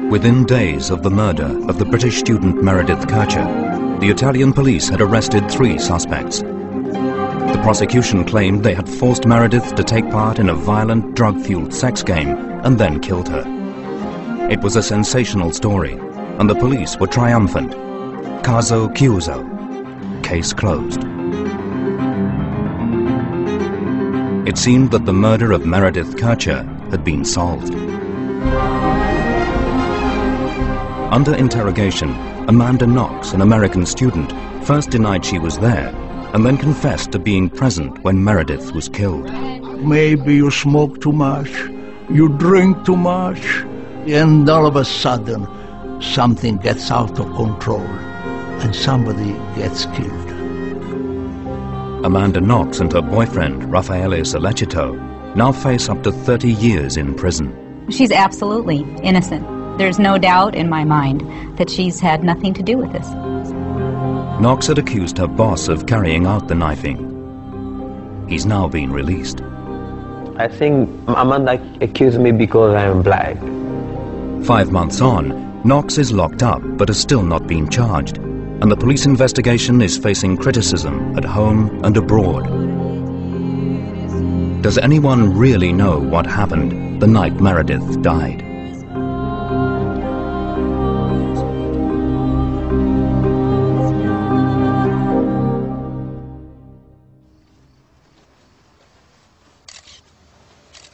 Within days of the murder of the British student Meredith Kercher, the Italian police had arrested 3 suspects. The prosecution claimed they had forced Meredith to take part in a violent, drug-fueled sex game and then killed her. It was a sensational story, and the police were triumphant. Caso chiuso. Case closed. It seemed that the murder of Meredith Kercher had been solved. Under interrogation, Amanda Knox, an American student, first denied she was there and then confessed to being present when Meredith was killed. Maybe you smoke too much, you drink too much, and all of a sudden something gets out of control and somebody gets killed. Amanda Knox and her boyfriend, Raffaele Sollecito, now face up to 30 years in prison. She's absolutely innocent. There's no doubt in my mind that she's had nothing to do with this. Knox had accused her boss of carrying out the knifing. He's now been released. I think Amanda accused me because I am black. 5 months on, Knox is locked up but has still not been charged, and the police investigation is facing criticism at home and abroad. Does anyone really know what happened the night Meredith died?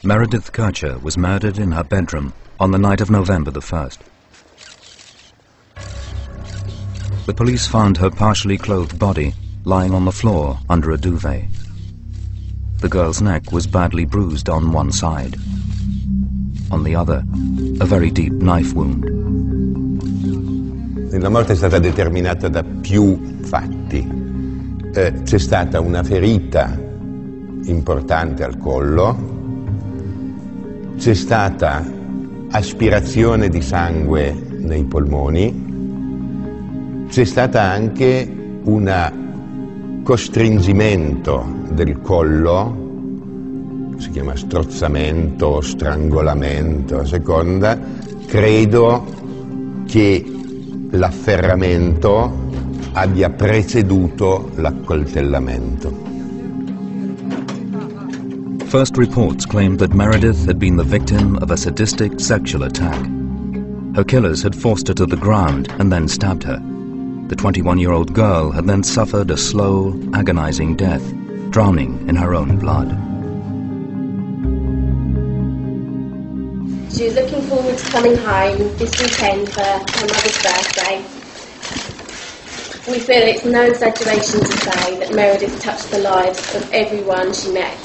Meredith Kercher was murdered in her bedroom on the night of November the 1st. The police found her partially clothed body lying on the floor under a duvet. The girl's neck was badly bruised on one side. On the other, a very deep knife wound. La morte è stata determinata da più fatti. C'è stata una ferita importante al collo, c'è stata aspirazione di sangue nei polmoni, c'è stata anche un costringimento del collo, si chiama strozzamento, strangolamento, a seconda. Credo che l'afferramento abbia preceduto l'accoltellamento. First reports claimed that Meredith had been the victim of a sadistic sexual attack. Her killers had forced her to the ground and then stabbed her. The 21-year-old girl had then suffered a slow, agonizing death, drowning in her own blood. She was looking forward to coming home this weekend for her mother's birthday. We feel it's no exaggeration to say that Meredith touched the lives of everyone she met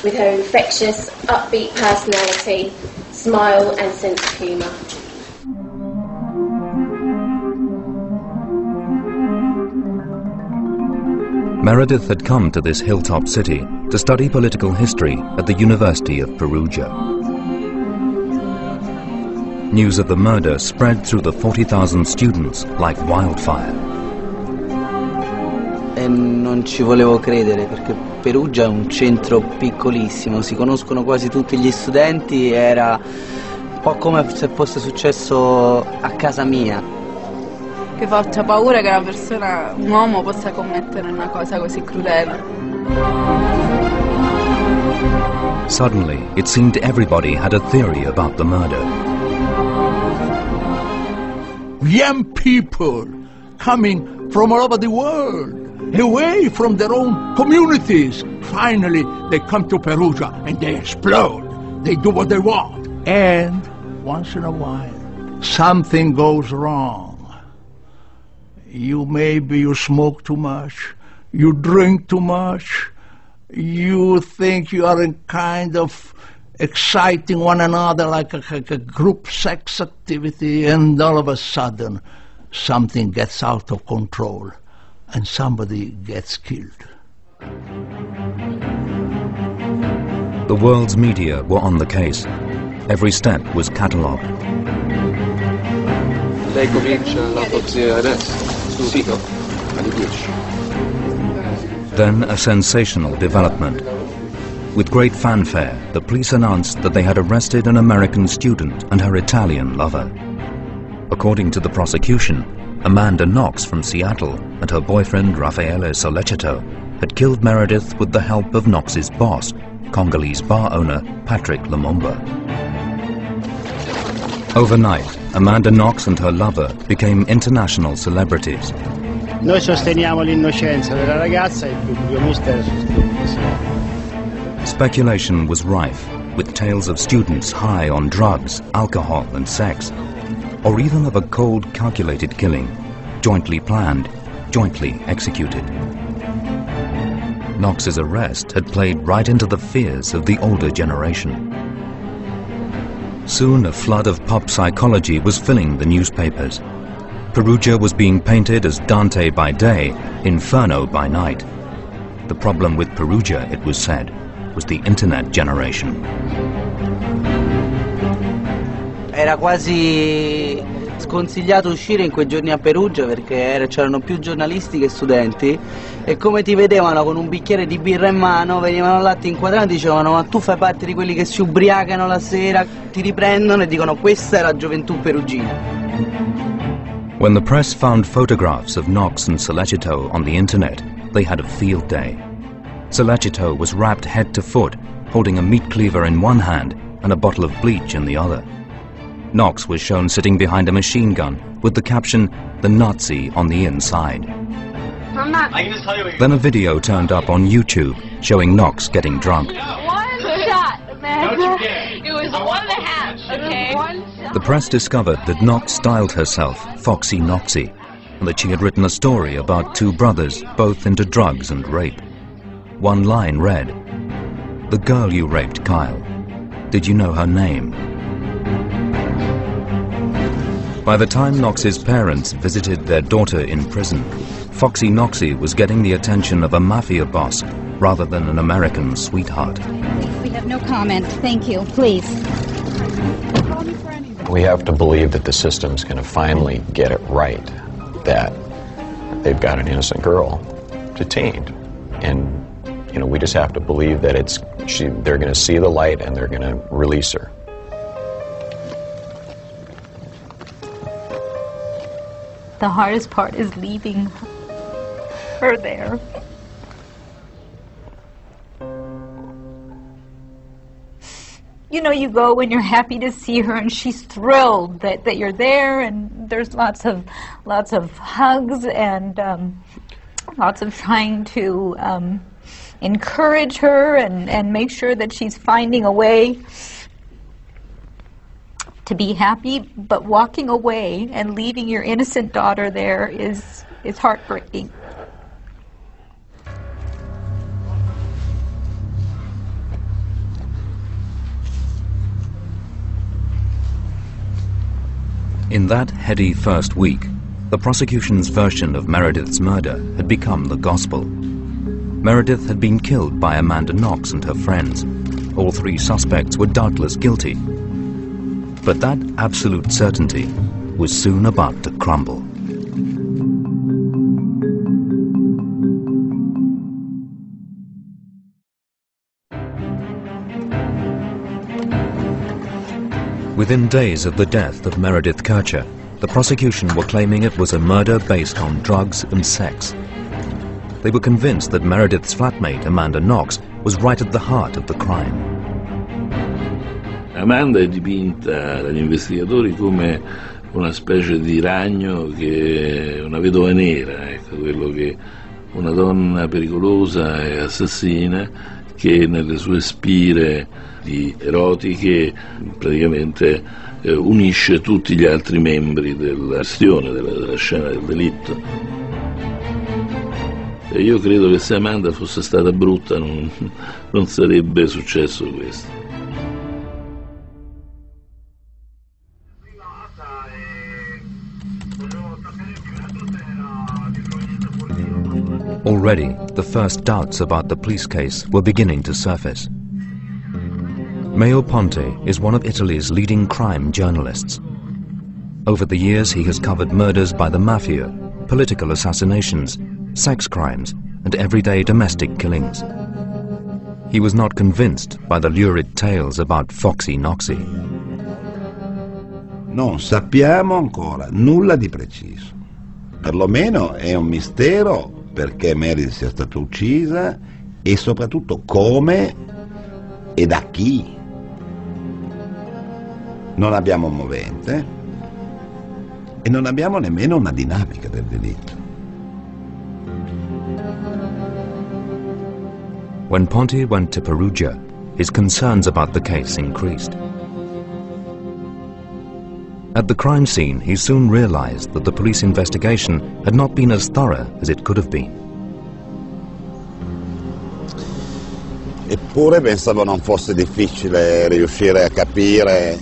with her infectious, upbeat personality, smile and sense of humour. Meredith had come to this hilltop city to study political history at the University of Perugia. News of the murder spread through the 40,000 students like wildfire. E non ci volevo credere perché Perugia è un centro piccolissimo, si conoscono quasi tutti gli studenti, era un po' come se fosse successo a casa mia. Che faccia paura che una persona, un uomo, possa commettere una cosa così crudele. Suddenly, it seemed everybody had a theory about the murder. Young people coming from all over the world, away from their own communities. Finally, they come to Perugia and they explode. They do what they want. And once in a while, something goes wrong. Maybe you smoke too much, you drink too much, you think you are in kind of exciting one another like a group sex activity, and all of a sudden something gets out of control and somebody gets killed. The world's media were on the case. Every step was catalogued. Lei comincia l'autopsia adesso? Subito? Alle 10. Then a sensational development. With great fanfare, the police announced that they had arrested an American student and her Italian lover. According to the prosecution, Amanda Knox from Seattle and her boyfriend Raffaele Sollecito had killed Meredith with the help of Knox's boss, Congolese bar owner Patrick Lumumba. Overnight, Amanda Knox and her lover became international celebrities. Noi sosteniamo l'innocenza della ragazza, il pubblico ministero sostiene. Speculation was rife, with tales of students high on drugs, alcohol and sex, or even of a cold, calculated killing, jointly planned, jointly executed. Knox's arrest had played right into the fears of the older generation. Soon a flood of pop psychology was filling the newspapers. Perugia was being painted as Dante by day, Inferno by night. The problem with Perugia, it was said, was the internet generation. Era quasi sconsigliato uscire in quei giorni a Perugia perché c'erano più giornalisti che studenti e come ti vedevano con un bicchiere di birra in mano venivano là, ti inquadravano e dicevano ma tu fai parte di quelli che si ubriacano la sera, ti riprendono e dicono questa è la gioventù perugina. When the press found photographs of Knox and Sollecito on the internet, they had a field day. Sollecito was wrapped head to foot, holding a meat cleaver in one hand and a bottle of bleach in the other. Knox was shown sitting behind a machine gun with the caption, "The Nazi on the inside." Then a video turned up on YouTube showing Knox getting drunk. One shot, Amanda. It was 1.5, okay? One shot. The press discovered that Knox styled herself Foxy Knoxy and that she had written a story about two brothers, both into drugs and rape. One line read, "The girl you raped, Kyle. Did you know her name?" By the time Knox's parents visited their daughter in prison, Foxy Knoxy was getting the attention of a mafia boss rather than an American sweetheart. We have no comment. Thank you. Please. We have to believe that the system's going to finally get it right, that they've got an innocent girl detained. And, you know, we just have to believe that they're going to see the light and they're going to release her. The hardest part is leaving her there. You know, you go when you're happy to see her and she's thrilled that you're there, and there's lots of hugs and lots of trying to encourage her and make sure that she's finding a way to be happy, but walking away and leaving your innocent daughter there is heartbreaking. In that heady first week, the prosecution's version of Meredith's murder had become the gospel. Meredith had been killed by Amanda Knox and her friends. All three suspects were doubtless guilty. But that absolute certainty was soon about to crumble. Within days of the death of Meredith Kercher, the prosecution were claiming it was a murder based on drugs and sex. They were convinced that Meredith's flatmate, Amanda Knox, was right at the heart of the crime. Amanda è dipinta dagli investigatori come una specie di ragno, che è una vedova nera, ecco, quello che una donna pericolosa e assassina che nelle sue spire erotiche praticamente unisce tutti gli altri membri della questione, della scena del delitto. E io credo che se Amanda fosse stata brutta non sarebbe successo questo. Already, the first doubts about the police case were beginning to surface. Mayo Ponte is one of Italy's leading crime journalists. Over the years, he has covered murders by the mafia, political assassinations, sex crimes, and everyday domestic killings. He was not convinced by the lurid tales about Foxy Knoxy. Non sappiamo ancora nulla di preciso. Perlomeno è un mistero perché Meredith sia stata uccisa e soprattutto come e da chi. Non abbiamo un movente e non abbiamo nemmeno una dinamica del delitto. When Ponti went to Perugia, his concerns about the case increased. At the crime scene, he soon realized that the police investigation had not been as thorough as it could have been. Eppure pensavo non fosse difficile riuscire a capire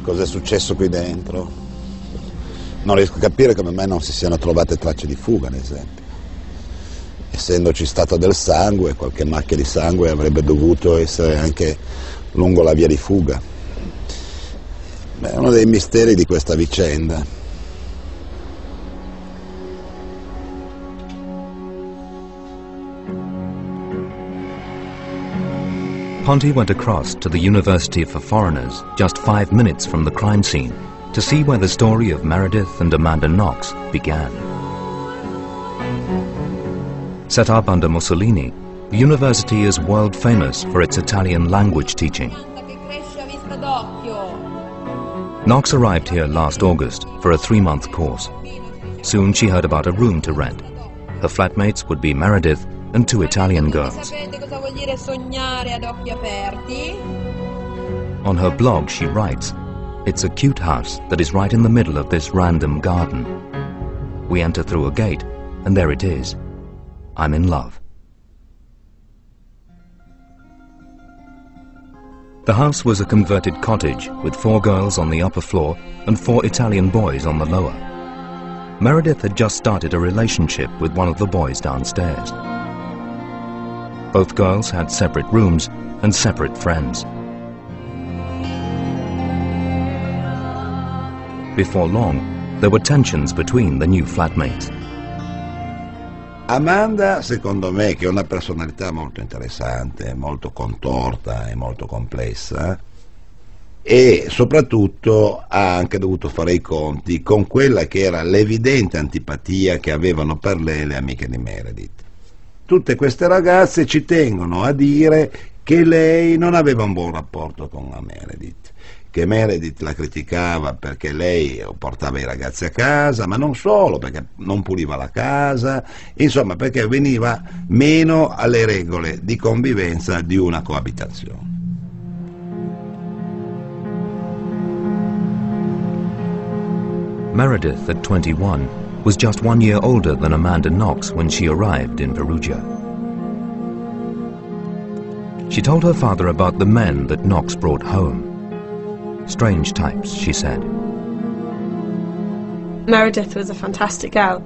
cosa è successo qui dentro. Non riesco a capire come mai non si siano trovate tracce di fuga, ad esempio. Essendoci stato del sangue, qualche macchia di sangue avrebbe dovuto essere anche lungo la via di fuga. È uno dei misteri di questa vicenda. Ponti went across to the University for Foreigners, just 5 minutes from the crime scene, to see where the story of Meredith and Amanda Knox began. Set up under Mussolini, the university is world famous for its Italian language teaching. Knox arrived here last August for a 3-month course. Soon she heard about a room to rent. Her flatmates would be Meredith and 2 Italian girls. On her blog she writes, "It's a cute house that is right in the middle of this random garden. We enter through a gate, and there it is. I'm in love." The house was a converted cottage with 4 girls on the upper floor and 4 Italian boys on the lower. Meredith had just started a relationship with one of the boys downstairs. Both girls had separate rooms and separate friends. Before long, there were tensions between the new flatmates. Amanda, secondo me, che è una personalità molto interessante, molto contorta e molto complessa, e soprattutto ha anche dovuto fare i conti con quella che era l'evidente antipatia che avevano per lei le amiche di Meredith. Tutte queste ragazze ci tengono a dire che lei non aveva un buon rapporto con la Meredith, che Meredith la criticava perché lei portava i ragazzi a casa, ma non solo, perché non puliva la casa, insomma perché veniva meno alle regole di convivenza di una coabitazione. Meredith, at 21, was just 1 year older than Amanda Knox when she arrived in Perugia. She told her father about the men that Knox brought home. Strange types, she said. Meredith was a fantastic girl.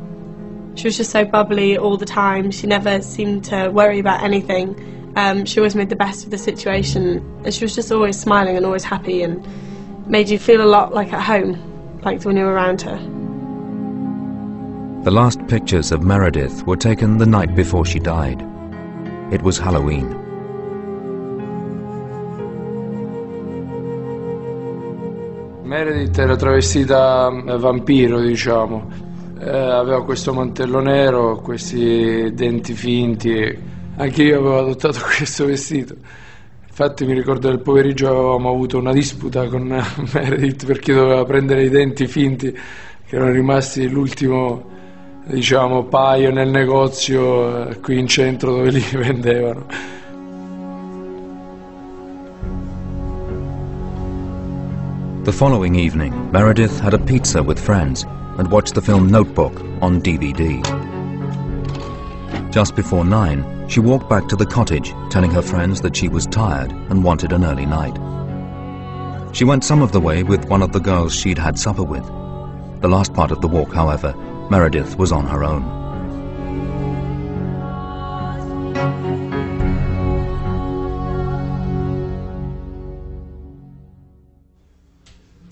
She was just so bubbly all the time. She never seemed to worry about anything. She always made the best of the situation. And she was just always smiling and always happy and made you feel a lot like at home, like when you were around her. The last pictures of Meredith were taken the night before she died. It was Halloween. Meredith era travestita vampiro, diciamo. Aveva questo mantello nero, questi denti finti. Anche io avevo adottato questo vestito. Infatti mi ricordo che il pomeriggio avevamo avuto una disputa con Meredith perché doveva prendere i denti finti che erano rimasti l'ultimo, diciamo, paio nel negozio qui in centro dove li vendevano. The following evening, Meredith had a pizza with friends and watched the film Notebook on DVD. Just before 9, she walked back to the cottage, telling her friends that she was tired and wanted an early night. She went some of the way with one of the girls she'd had supper with. The last part of the walk, however, Meredith was on her own.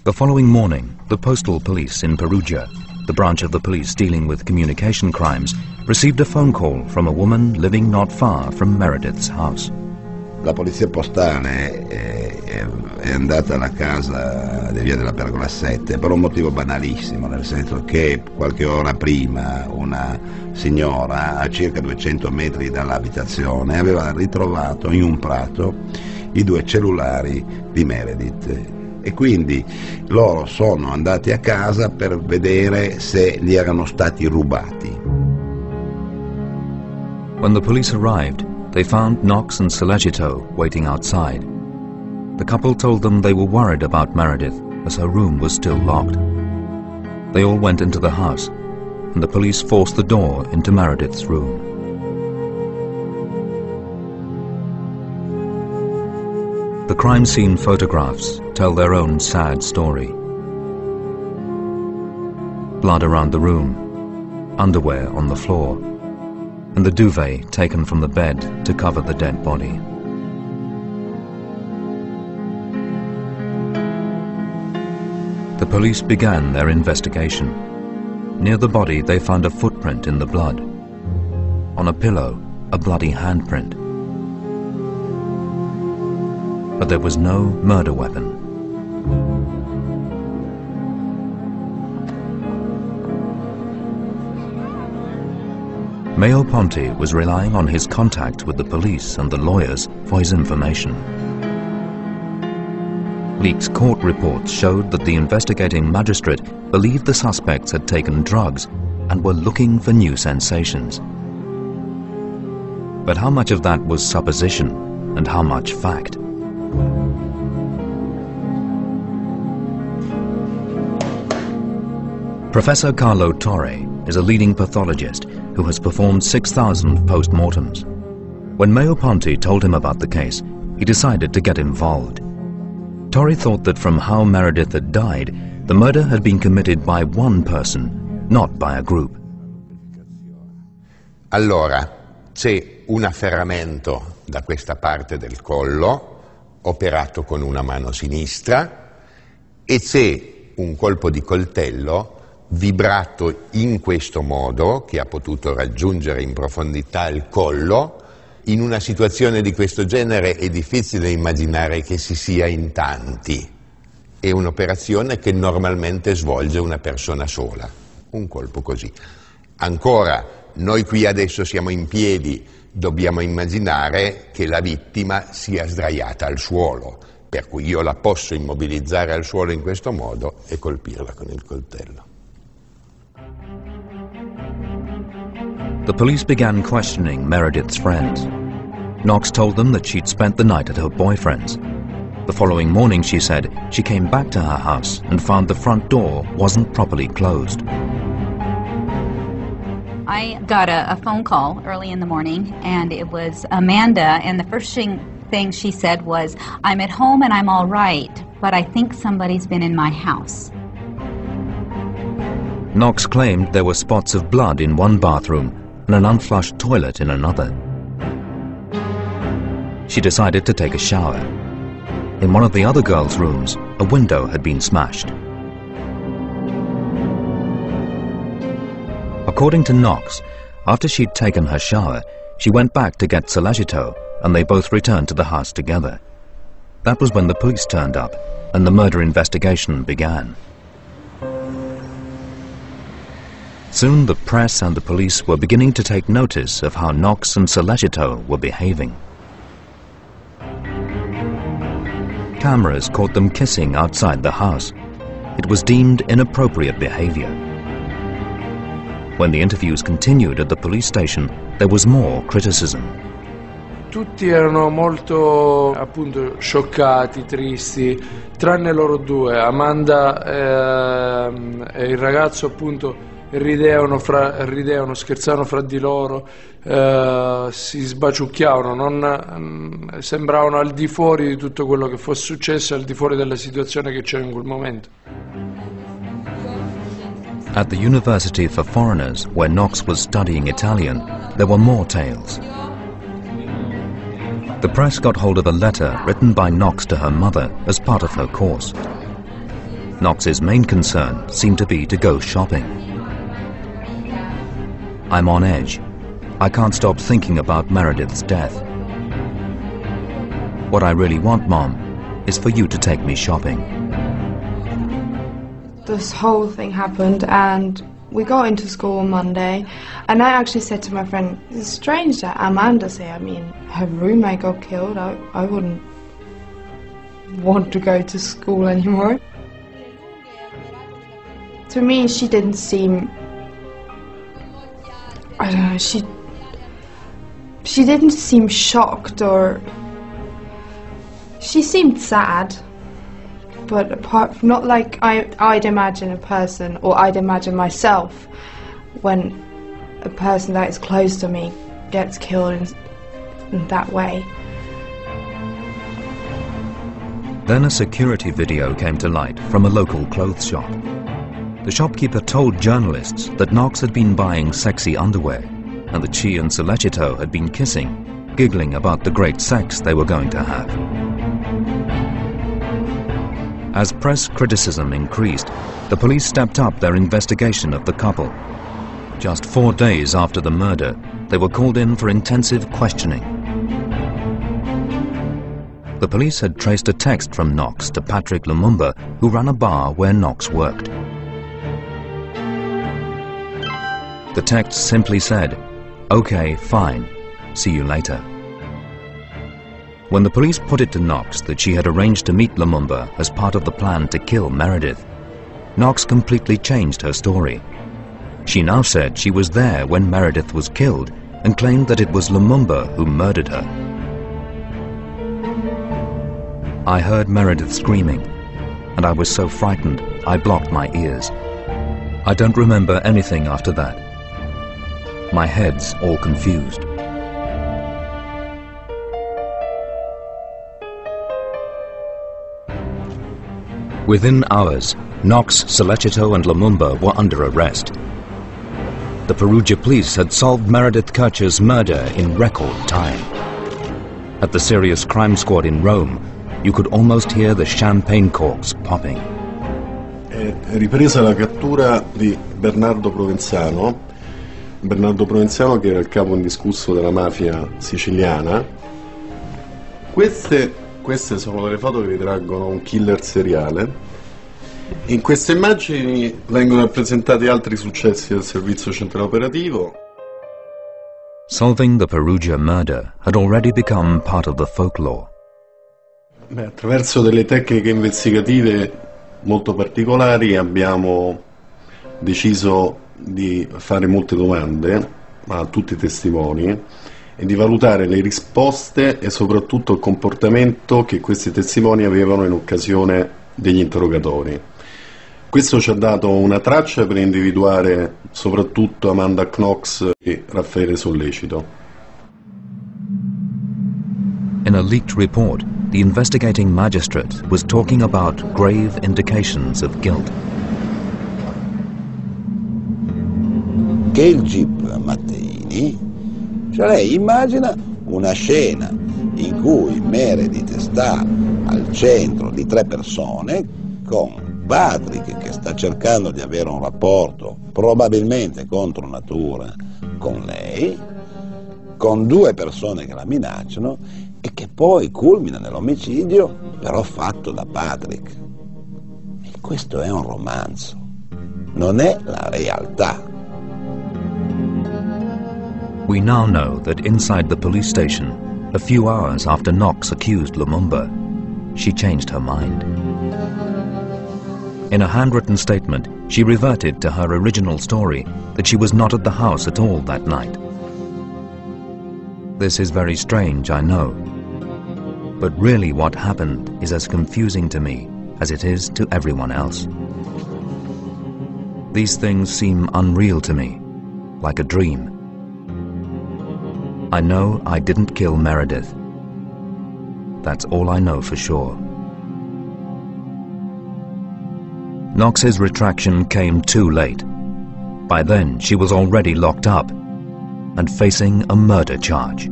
The following morning, the postal police in Perugia, the branch of the police dealing with communication crimes, received a phone call from a woman living not far from Meredith's house. La polizia postale è andata alla casa di Via della Pergola 7 per un motivo banalissimo, nel senso che qualche ora prima una signora a circa 200 metri dall'abitazione aveva ritrovato in un prato i 2 cellulari di Meredith. E quindi loro sono andati a casa per vedere se gli erano stati rubati. When the police arrived, they found Knox and Solecito waiting outside. The couple told them they were worried about Meredith as her room was still locked. They all went into the house, and the police forced the door into Meredith's room. The crime scene photographs tell their own sad story. Blood around the room, underwear on the floor, and the duvet taken from the bed to cover the dead body. The police began their investigation. Near the body they found a footprint in the blood. On a pillow, a bloody handprint. But there was no murder weapon. Mayo Ponti was relying on his contact with the police and the lawyers for his information. Leak's court reports showed that the investigating magistrate believed the suspects had taken drugs and were looking for new sensations. But how much of that was supposition and how much fact? Professor Carlo Torre is a leading pathologist who has performed 6,000 post-mortems. When Mayo Ponti told him about the case, he decided to get involved. Torre thought that from how Meredith had died, the murder had been committed by one person, not by a group. Allora, c'è un afferramento da questa parte del collo, operato con una mano sinistra, e c'è un colpo di coltello vibrato in questo modo, che ha potuto raggiungere in profondità il collo. In una situazione di questo genere è difficile immaginare che si sia in tanti. È un'operazione che normalmente svolge una persona sola, un colpo così. Ancora, noi qui adesso siamo in piedi, dobbiamo immaginare che la vittima sia sdraiata al suolo, per cui io la posso immobilizzare al suolo in questo modo e colpirla con il coltello. The police began questioning Meredith's friends. Knox told them that she'd spent the night at her boyfriend's. The following morning, she said, she came back to her house and found the front door wasn't properly closed. I got a phone call early in the morning, and it was Amanda, and the first thing she said was, "I'm at home and I'm all right, but I think somebody's been in my house." Knox claimed there were spots of blood in one bathroom and an unflushed toilet in another. She decided to take a shower. In one of the other girls' rooms, a window had been smashed. According to Knox, after she'd taken her shower, she went back to get Solecito, and they both returned to the house together. That was when the police turned up, and the murder investigation began. Soon the press and the police were beginning to take notice of how Knox and Solecito were behaving. Cameras caught them kissing outside the house. It was deemed inappropriate behavior. When the interviews continued at the police station, there was more criticism. Tutti erano molto, appunto, scioccati, tristi, tranne loro due. Amanda e il ragazzo, appunto, ridevano, scherzavano fra di loro, si sbaciucchiavano, sembravano al di fuori di tutto quello che fosse successo, al di fuori della situazione che c'era in quel momento. At the University for Foreigners, where Knox was studying Italian, there were more tales. The press got hold of a letter written by Knox to her mother as part of her course. Knox's main concern seemed to be to go shopping. I'm on edge. I can't stop thinking about Meredith's death. What I really want, Mom, is for you to take me shopping. This whole thing happened and we got into school on Monday and I actually said to my friend, it's strange that Amanda's here. I mean, her roommate got killed. I wouldn't want to go to school anymore. To me, she didn't seem, I don't know, she didn't seem shocked or, she seemed sad. But apart from, not like I'd imagine a person, or I'd imagine myself, when a person that is close to me gets killed in that way. Then a security video came to light from a local clothes shop. The shopkeeper told journalists that Knox had been buying sexy underwear, and that she and Sollecito had been kissing, giggling about the great sex they were going to have. As press criticism increased, the police stepped up their investigation of the couple. Just 4 days after the murder, they were called in for intensive questioning. The police had traced a text from Knox to Patrick Lumumba, who ran a bar where Knox worked. The text simply said, "Okay, fine, see you later." When the police put it to Knox that she had arranged to meet Lumumba as part of the plan to kill Meredith, Knox completely changed her story. She now said she was there when Meredith was killed and claimed that it was Lumumba who murdered her. I heard Meredith screaming, and I was so frightened I blocked my ears. I don't remember anything after that. My head's all confused. Within hours, Knox, Sollecito and Lumumba were under arrest. The Perugia police had solved Meredith Kercher's murder in record time. At the Serious Crime Squad in Rome, you could almost hear the champagne corks popping. È ripresa la cattura di Bernardo Provenzano che era il capo indiscusso della mafia siciliana. Queste sono delle foto che ritraggono un killer seriale. In queste immagini vengono rappresentati altri successi del servizio centrale operativo. Solving the Perugia murder had already become part of the folklore. Attraverso delle tecniche investigative molto particolari abbiamo deciso di fare molte domande a tutti i testimoni e di valutare le risposte e soprattutto il comportamento che questi testimoni avevano in occasione degli interrogatori. Questo ci ha dato una traccia per individuare soprattutto Amanda Knox e Raffaele Sollecito. In a leaked report, the investigating magistrate was talking about grave indications of guilt. Che il Jeep Matteini, cioè lei immagina una scena in cui Meredith sta al centro di 3 persone con Patrick che sta cercando di avere un rapporto probabilmente contro natura con lei, con 2 persone che la minacciano e che poi culmina nell'omicidio però fatto da Patrick. E questo è un romanzo, non è la realtà. We now know that inside the police station, a few hours after Knox accused Lumumba, she changed her mind. In a handwritten statement, she reverted to her original story that she was not at the house at all that night. This is very strange, I know. But really what happened is as confusing to me as it is to everyone else. These things seem unreal to me, like a dream. I know I didn't kill Meredith. That's all I know for sure. Knox's retraction came too late. By then, she was already locked up and facing a murder charge.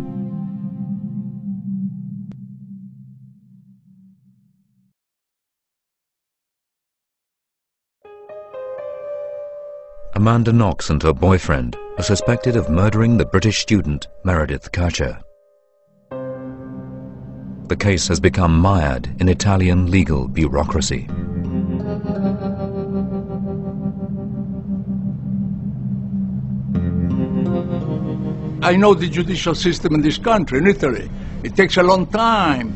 Amanda Knox and her boyfriend are suspected of murdering the British student Meredith Kercher. The case has become mired in Italian legal bureaucracy. I know the judicial system in this country, in Italy. It takes a long time.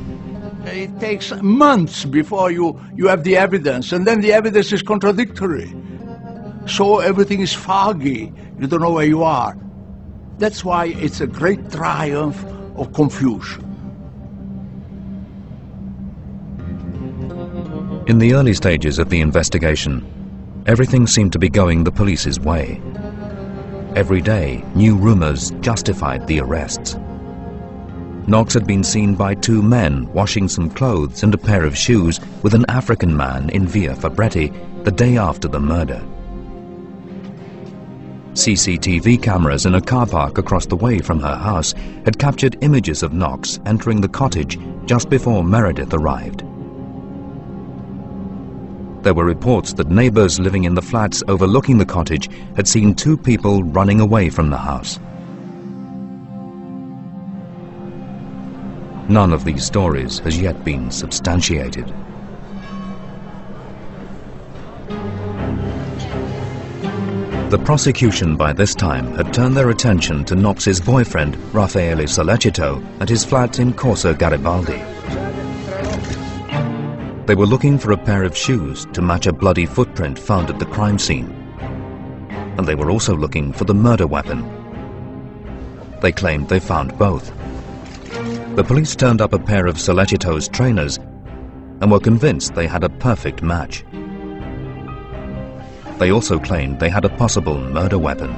It takes months before you have the evidence, and then the evidence is contradictory. So everything is foggy. You don't know where you are. That's why it's a great triumph of confusion. In the early stages of the investigation, everything seemed to be going the police's way. Every day, new rumors justified the arrests. Knox had been seen by two men washing some clothes and a pair of shoes with an African man in Via Fabretti the day after the murder. CCTV cameras in a car park across the way from her house had captured images of Knox entering the cottage just before Meredith arrived. There were reports that neighbors living in the flats overlooking the cottage had seen two people running away from the house. None of these stories has yet been substantiated. The prosecution by this time had turned their attention to Knox's boyfriend, Raffaele Sollecito, at his flat in Corso Garibaldi. They were looking for a pair of shoes to match a bloody footprint found at the crime scene. And they were also looking for the murder weapon. They claimed they found both. The police turned up a pair of Sollecito's trainers and were convinced they had a perfect match. They also claimed they had a possible murder weapon.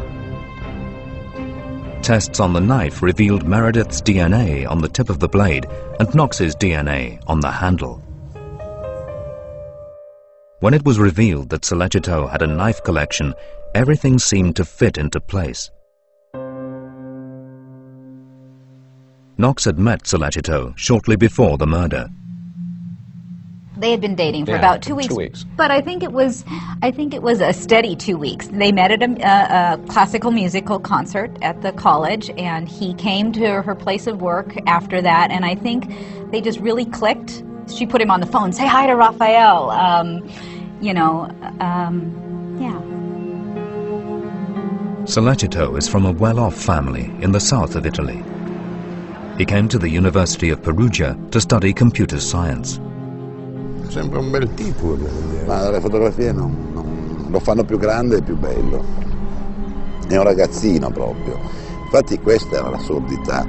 Tests on the knife revealed Meredith's DNA on the tip of the blade and Knox's DNA on the handle. When it was revealed that Sollecito had a knife collection, everything seemed to fit into place. Knox had met Sollecito shortly before the murder. They had been dating for about 2 weeks. 2 weeks. But I think it was a steady 2 weeks. They met at a classical musical concert at the college, and he came to her place of work after that, and I think they just really clicked. She put him on the phone, say hi to Raphael, yeah. Sollecito is from a well-off family in the south of Italy. He came to the University of Perugia to study computer science. Sembra un bel tipo, ma le fotografie non lo fanno più grande e più bello. È un ragazzino proprio. Infatti questa era l'assurdità.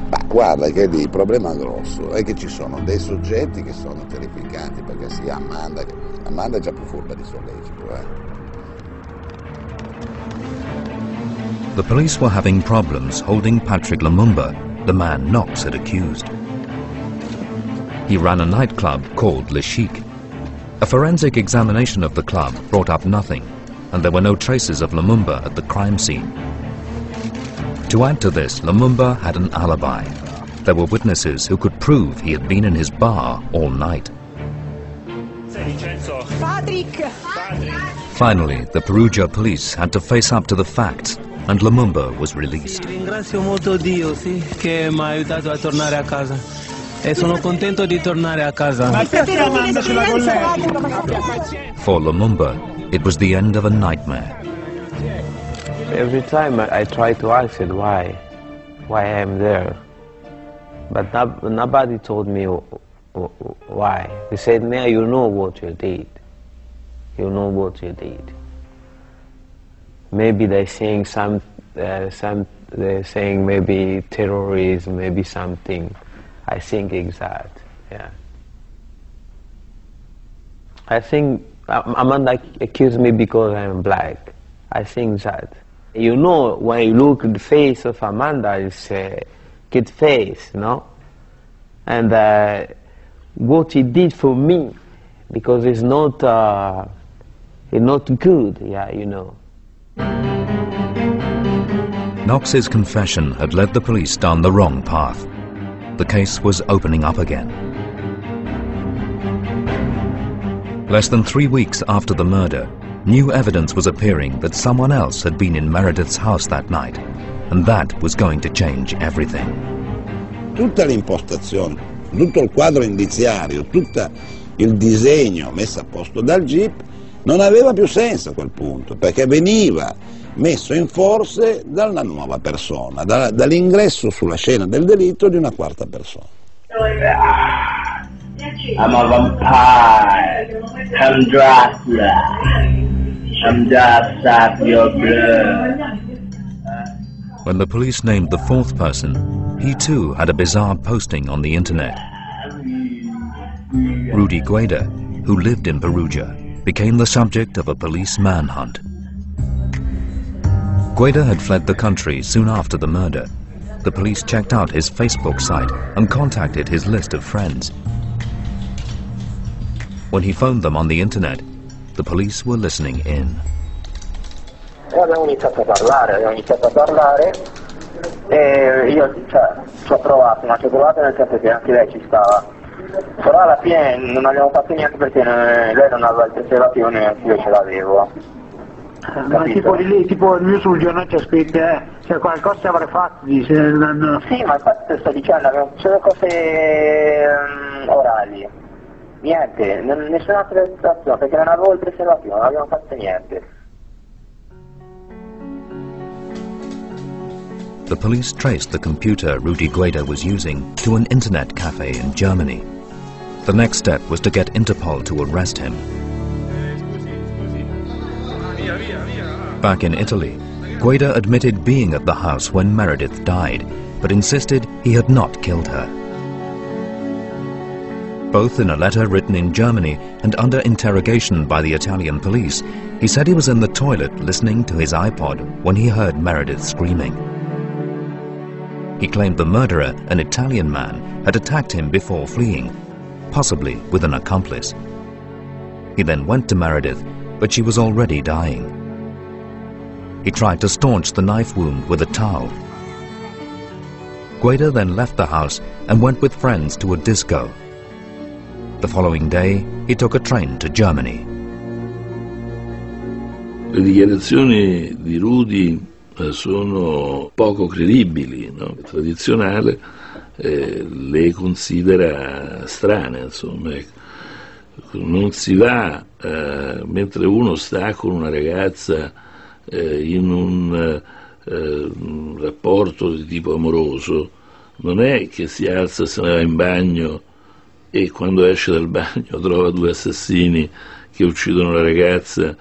Ma guarda che lì il problema grosso è che ci sono dei soggetti che sono terrificanti, perché sia Amanda è già più furba di Sollecito. The police were having problems holding Patrick Lumumba, the man Knox had accused. He ran a nightclub called Le Chic. A forensic examination of the club brought up nothing, and there were no traces of Lumumba at the crime scene. To add to this, Lumumba had an alibi. There were witnesses who could prove he had been in his bar all night. Finally, the Perugia police had to face up to the facts, and Lumumba was released. Ringrazio molto Dio, sì, che mi ha aiutato a tornare a casa. E sono contento di tornare a casa. For Lumumba, it was the end of a nightmare. Every time I try to ask it why I am there, but nobody told me why. They said, "Man, you know what you did. You know what you did." Maybe they're saying they're saying maybe terrorism, maybe something. I think exact, yeah. I think Amanda accused me because I'm black. I think that. You know, when you look at the face of Amanda, it's a good face, no? And what he did for me, because it's not good, yeah, you know. Knox's confession had led the police down the wrong path. The case was opening up again. Less than 3 weeks after the murder, new evidence was appearing that someone else had been in Meredith's house that night, and that was going to change everything. Tutta l'impostazione, tutto il quadro indiziario, tutto il disegno messo a posto dal GIP non aveva più senso a quel punto, perché veniva messo in forse dalla nuova persona, dall'ingresso sulla scena del delitto di una quarta persona. I'm a vampire. I'm Dracula. I'm just sap your blood. When the police named the fourth person, he too had a bizarre posting on the internet. Rudy Gueda, who lived in Perugia, became the subject of a police manhunt. Gueda had fled the country soon after the murder. The police checked out his Facebook site and contacted his list of friends. When he phoned them on the internet, the police were listening in. Abbiamo iniziato a parlare e io ci ho provato nel senso che anche lei ci stava. Però alla fine non abbiamo fatto niente perché lei non aveva il preservativo e anche io ce l'avevo. Ma tipo di lì, tipo il mio sul giornale c'è scritto, cioè qualcosa ci avrei fatto, dice. Sì, ma infatti te sto dicendo, abbiamo solo cose orali. Niente, nessuna preservazione, perché non avevo il preservativo, non abbiamo fatto niente. The police traced the computer Rudy Gueda was using to an internet cafe in Germany. The next step was to get Interpol to arrest him. Back in Italy, Gueda admitted being at the house when Meredith died, but insisted he had not killed her. Both in a letter written in Germany and under interrogation by the Italian police, he said he was in the toilet listening to his iPod when he heard Meredith screaming. He claimed the murderer, an Italian man, had attacked him before fleeing, possibly with an accomplice. He then went to Meredith, but she was already dying. He tried to staunch the knife wound with a towel. Gueda then left the house and went with friends to a disco. The following day, he took a train to Germany. Le dichiarazioni di Rudy sono poco credibili, no? Il tradizionale le considera strane, insomma. Non si va mentre uno sta con una ragazza in un rapporto di tipo amoroso, non è che si alza, se ne va in bagno e quando esce dal bagno trova due assassini che uccidono la ragazza.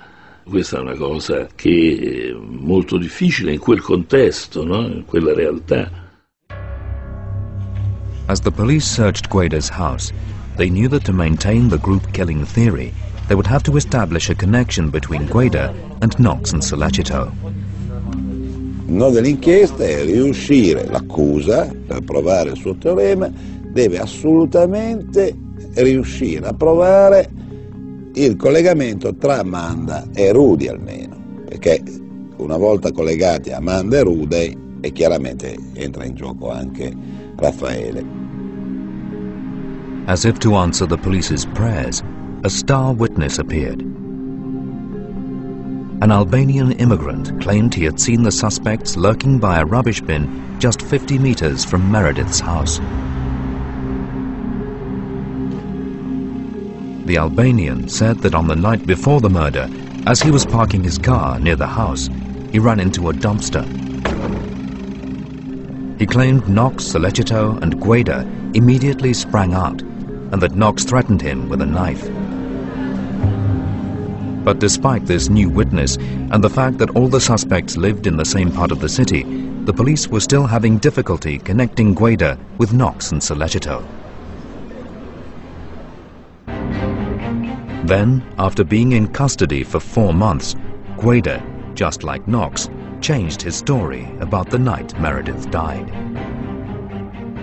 Questa è una cosa che è molto difficile in quel contesto, no? In quella realtà. As the police searched Gueda's house, they knew that to maintain the group killing theory, they would have to establish a connection between Gueda and Knox and Sollecito. Il nodo dell'inchiesta è riuscire, l'accusa, per provare il suo teorema, deve assolutamente riuscire a provare il collegamento tra Amanda e Rudy almeno, perché una volta collegati Amanda e Rudy e chiaramente entra in gioco anche Raffaele. As if to answer the police's prayers, a star witness appeared. An Albanian immigrant claimed he had seen the suspects lurking by a rubbish bin just 50 meters from Meredith's house. The Albanian said that on the night before the murder, as he was parking his car near the house, he ran into a dumpster. He claimed Knox, Sollecito and Gueda immediately sprang out, and that Knox threatened him with a knife. But despite this new witness and the fact that all the suspects lived in the same part of the city, the police were still having difficulty connecting Gueda with Knox and Sollecito. Then, after being in custody for 4 months, Gueda, just like Knox, changed his story about the night Meredith died.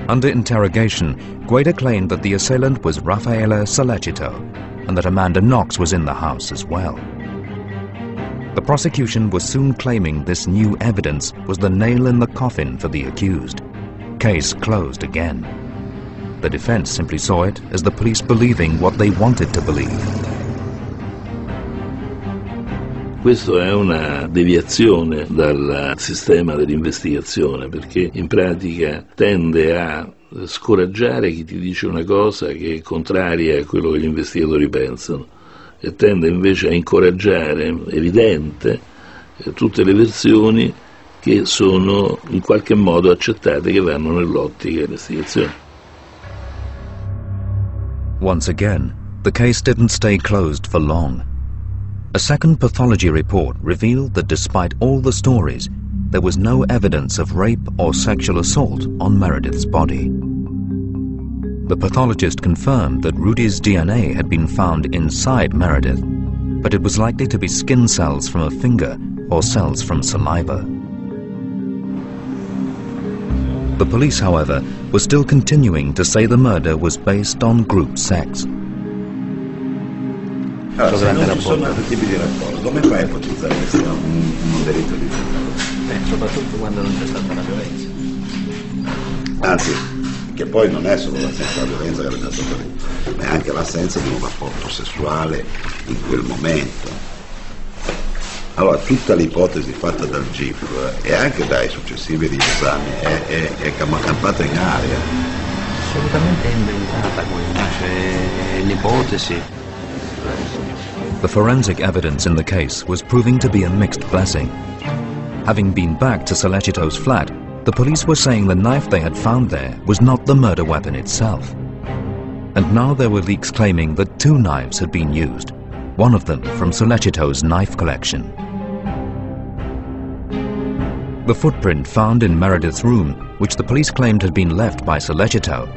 Under interrogation, Gueda claimed that the assailant was Raffaele Sollecito and that Amanda Knox was in the house as well. The prosecution was soon claiming this new evidence was the nail in the coffin for the accused. Case closed again. The defense simply saw it as the police believing what they wanted to believe. Questo è una deviazione dal sistema dell'investigazione, perché in pratica tende a scoraggiare chi ti dice una cosa che è contraria a quello che gli investigatori pensano e tende invece a incoraggiare, evidente, tutte le versioni che sono in qualche modo accettate, che vanno nell'ottica dell'investigazione. Once again, the case didn't stay closed for long. A second pathology report revealed that despite all the stories, there was no evidence of rape or sexual assault on Meredith's body. The pathologist confirmed that Rudy's DNA had been found inside Meredith, but it was likely to be skin cells from a finger or cells from saliva. The police, however, were still continuing to say the murder was based on group sex. Allora, se non ci sono altri tipi di rapporti, come fai a ipotizzare che sia un delitto di genere? Soprattutto quando non c'è stata la violenza. Anzi, che poi non è solo l'assenza della violenza che è stato delitto, ma è anche l'assenza di un rapporto sessuale in quel momento. Allora, tutta l'ipotesi fatta dal GIP e anche dai successivi riesami è campata in aria. Assolutamente inventata quella, cioè l'ipotesi. The forensic evidence in the case was proving to be a mixed blessing. Having been back to Solecito's flat, the police were saying the knife they had found there was not the murder weapon itself. And now there were leaks claiming that 2 knives had been used, one of them from Solecito's knife collection. The footprint found in Meredith's room, which the police claimed had been left by Solecito,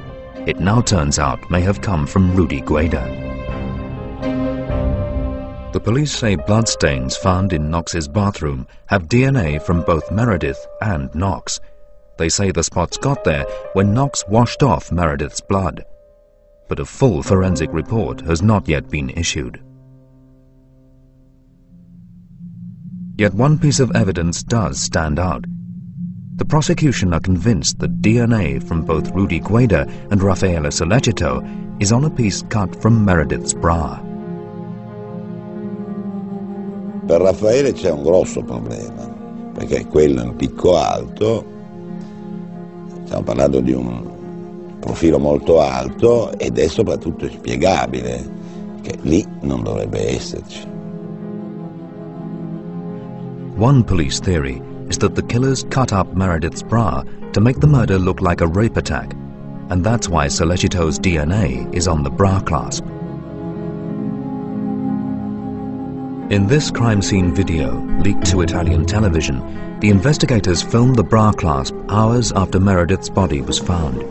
it now turns out may have come from Rudy Gueda. The police say bloodstains found in Knox's bathroom have DNA from both Meredith and Knox. They say the spots got there when Knox washed off Meredith's blood. But a full forensic report has not yet been issued. Yet one piece of evidence does stand out. The prosecution are convinced that DNA from both Rudy Gueda and Raffaele Solecito is on a piece cut from Meredith's bra. Per Raffaele c'è un grosso problema, perché quello è un picco alto, stiamo parlando di un profilo molto alto ed è soprattutto inspiegabile, che lì non dovrebbe esserci. One police theory is that the killers cut up Meredith's bra to make the murder look like a rape attack, and that's why Solecito's DNA is on the bra clasp. In this crime scene video, leaked to Italian television, the investigators filmed the bra clasp hours after Meredith's body was found.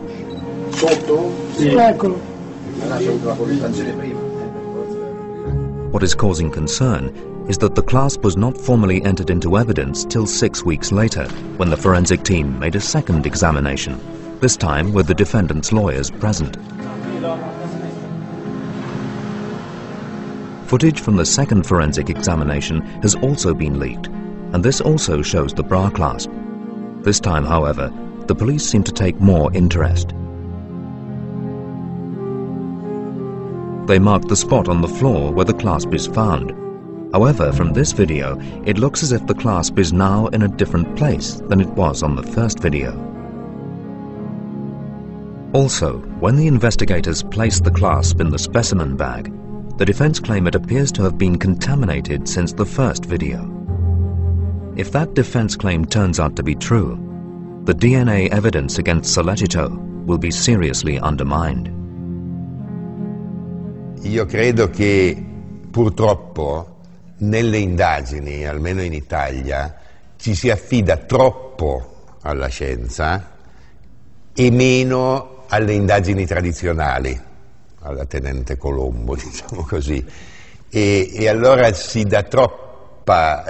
What is causing concern is that the clasp was not formally entered into evidence till 6 weeks later, when the forensic team made a second examination, this time with the defendant's lawyers present. Footage from the second forensic examination has also been leaked, and this also shows the bra clasp. This time, however, the police seem to take more interest. They marked the spot on the floor where the clasp is found. However, from this video, it looks as if the clasp is now in a different place than it was on the first video. Also, when the investigators placed the clasp in the specimen bag, the defense claim it appears to have been contaminated since the first video. If that defense claim turns out to be true, the DNA evidence against Solecito will be seriously undermined. Io credo che purtroppo nelle indagini, almeno in Italia, ci si affida troppo alla scienza e meno alle indagini tradizionali, alla tenente Colombo, diciamo così, e allora si dà troppa,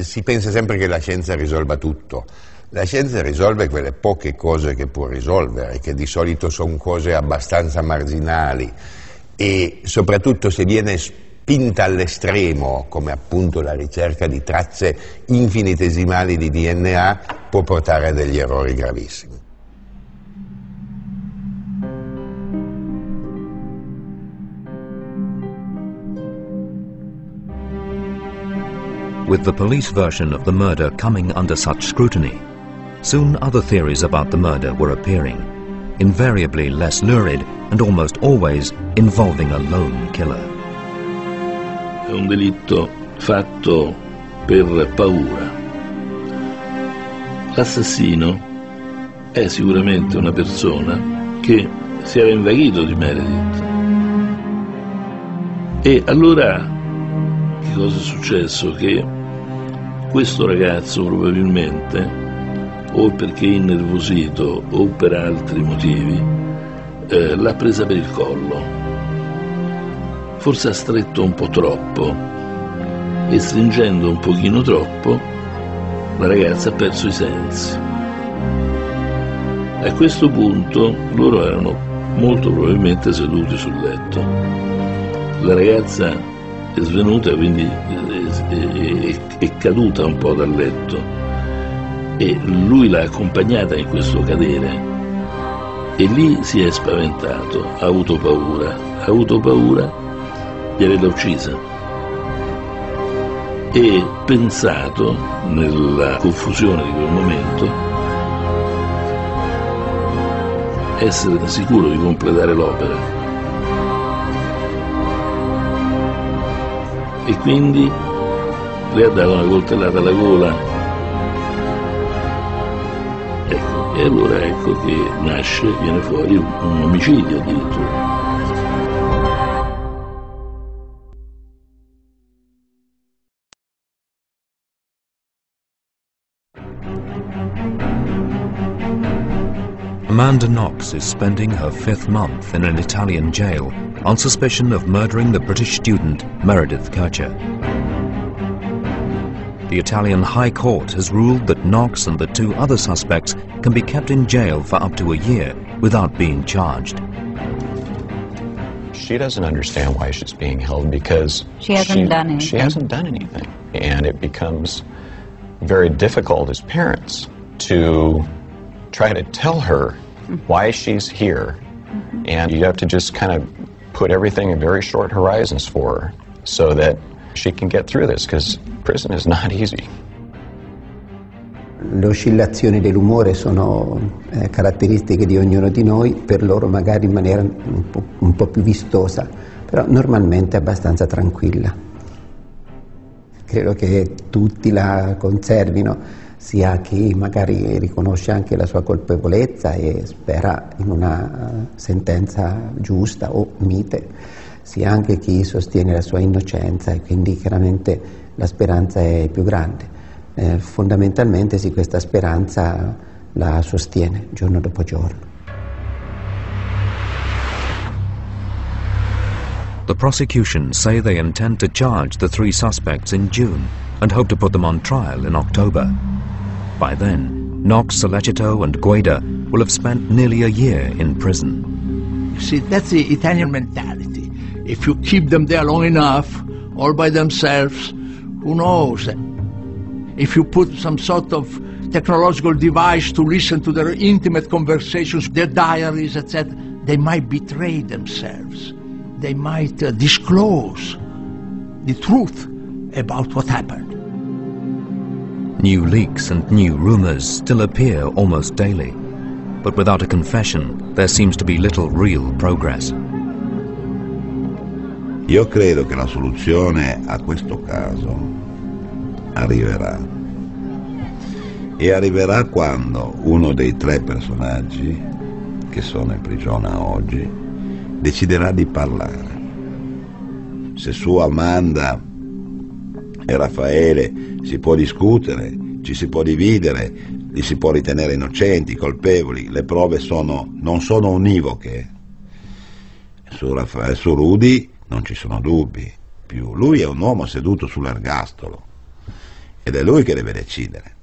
si pensa sempre che la scienza risolva tutto. La scienza risolve quelle poche cose che può risolvere, che di solito sono cose abbastanza marginali, e soprattutto se viene spinta all'estremo, come appunto la ricerca di tracce infinitesimali di DNA, può portare a degli errori gravissimi. With the police version of the murder coming under such scrutiny, soon other theories about the murder were appearing, invariably less lurid and almost always involving a lone killer. È un delitto fatto per paura. L'assassino è sicuramente una persona che si era invaghito di Meredith. E allora che cosa è successo? Che questo ragazzo probabilmente, o perché innervosito o per altri motivi, l'ha presa per il collo. Forse ha stretto un po' troppo e stringendo un pochino troppo la ragazza ha perso i sensi. A questo punto loro erano molto probabilmente seduti sul letto. La ragazza è svenuta, quindi è caduta un po' dal letto e lui l'ha accompagnata in questo cadere e lì si è spaventato, ha avuto paura di averla uccisa e pensato, nella confusione di quel momento, essere sicuro di completare l'opera. E quindi le ha dato una coltellata alla gola. Ecco, e allora ecco che viene fuori un omicidio addirittura. Amanda Knox is spending her 5th month in an Italian jail on suspicion of murdering the British student Meredith Kercher. The Italian High Court has ruled that Knox and the 2 other suspects can be kept in jail for up to a year without being charged. She doesn't understand why she's being held because She hasn't done anything. She hasn't done anything. And it becomes very difficult as parents to try to tell her why she's here. And you have to just kind of put everything in very short horizons for her so that she can get through this, because prison is not easy. Le oscillazioni dell'umore sono caratteristiche di ognuno di noi, per loro magari in maniera un po' più vistosa, però normalmente abbastanza tranquilla. Credo che tutti la conservino, sia chi magari riconosce anche la sua colpevolezza e spera in una sentenza giusta o mite, sia anche chi sostiene la sua innocenza e quindi chiaramente la speranza è più grande. Fondamentalmente sì, questa speranza la sostiene giorno dopo giorno. The prosecution say they intend to charge the 3 suspects in June and hope to put them on trial in October. By then, Knox, Sollecito and Guida will have spent nearly a year in prison. See, that's the Italian mentality. If you keep them there long enough, all by themselves, who knows? If you put some sort of technological device to listen to their intimate conversations, their diaries, etc., they might betray themselves. They might disclose the truth about what happened. New leaks and new rumors still appear almost daily, but without a confession, there seems to be little real progress. Io credo che la soluzione a questo caso arriverà. E arriverà quando uno dei 3 personaggi che sono in prigione oggi deciderà di parlare. Se su Amanda e Raffaele si può discutere, ci si può dividere, li si può ritenere innocenti, colpevoli, le prove non sono univoche. Su Rudy non ci sono dubbi, più lui è un uomo seduto sull'ergastolo ed è lui che deve decidere.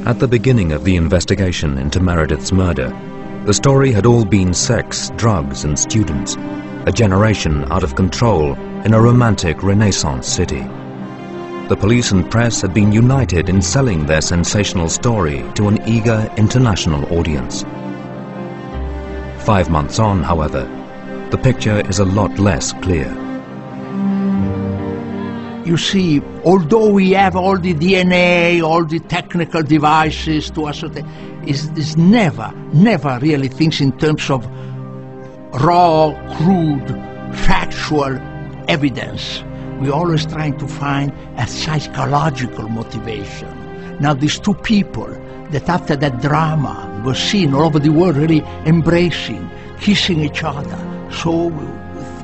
At the beginning of the investigation into Meredith's murder, the story had all been sex, drugs and students, a generation out of control in a romantic Renaissance city. The police and press had been united in selling their sensational story to an eager international audience. 5 months on, however, the picture is a lot less clear. You see, although we have all the DNA, all the technical devices to ascertain, is never really thinks in terms of raw, crude, factual evidence. We're always trying to find a psychological motivation. Now these two people that after that drama were seen all over the world really embracing, kissing each other. So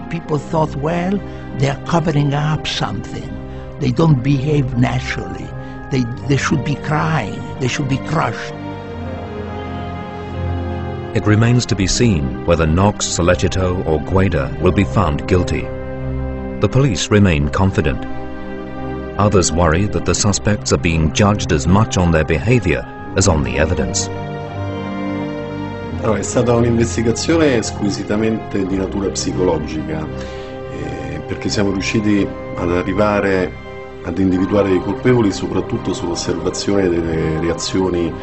people thought, well, they're covering up something. They don't behave naturally. They should be crying. They should be crushed. It remains to be seen whether Knox, Sollecito or Gueda will be found guilty. The police remain confident. Others worry that the suspects are being judged as much on their behavior as on the evidence. Allora, è stata un'investigazione squisitamente di natura psicologica, perché siamo riusciti ad arrivare ad individuare i colpevoli soprattutto sull'osservazione delle reazioni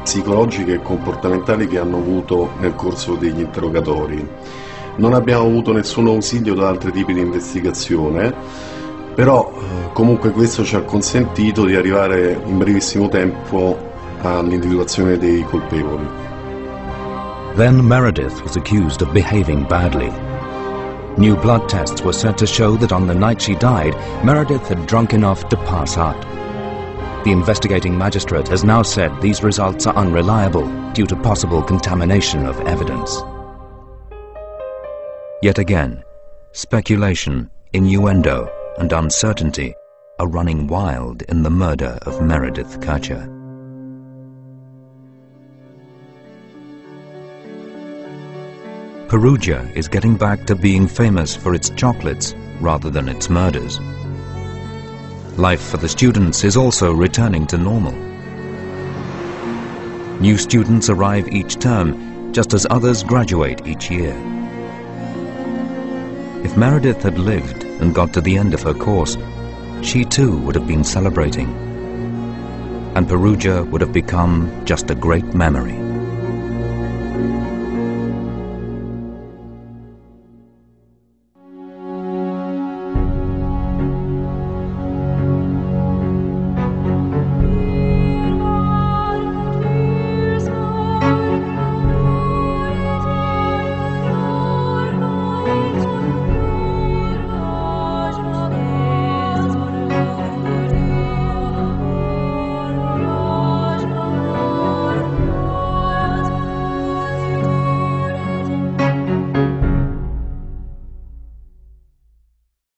psicologiche e comportamentali che hanno avuto nel corso degli interrogatori. Non abbiamo avuto nessun ausilio da altri tipi di investigazione, però comunque questo ci ha consentito di arrivare in brevissimo tempo all'individuazione dei colpevoli. Then Meredith was accused of behaving badly. New blood tests were said to show that on the night she died, Meredith had drunk enough to pass out. The investigating magistrate has now said these results are unreliable due to possible contamination of evidence. Yet again, speculation, innuendo, and uncertainty are running wild in the murder of Meredith Kercher. Perugia is getting back to being famous for its chocolates rather than its murders. Life for the students is also returning to normal. New students arrive each term, just as others graduate each year. If Meredith had lived and got to the end of her course, she too would have been celebrating, and Perugia would have become just a great memory.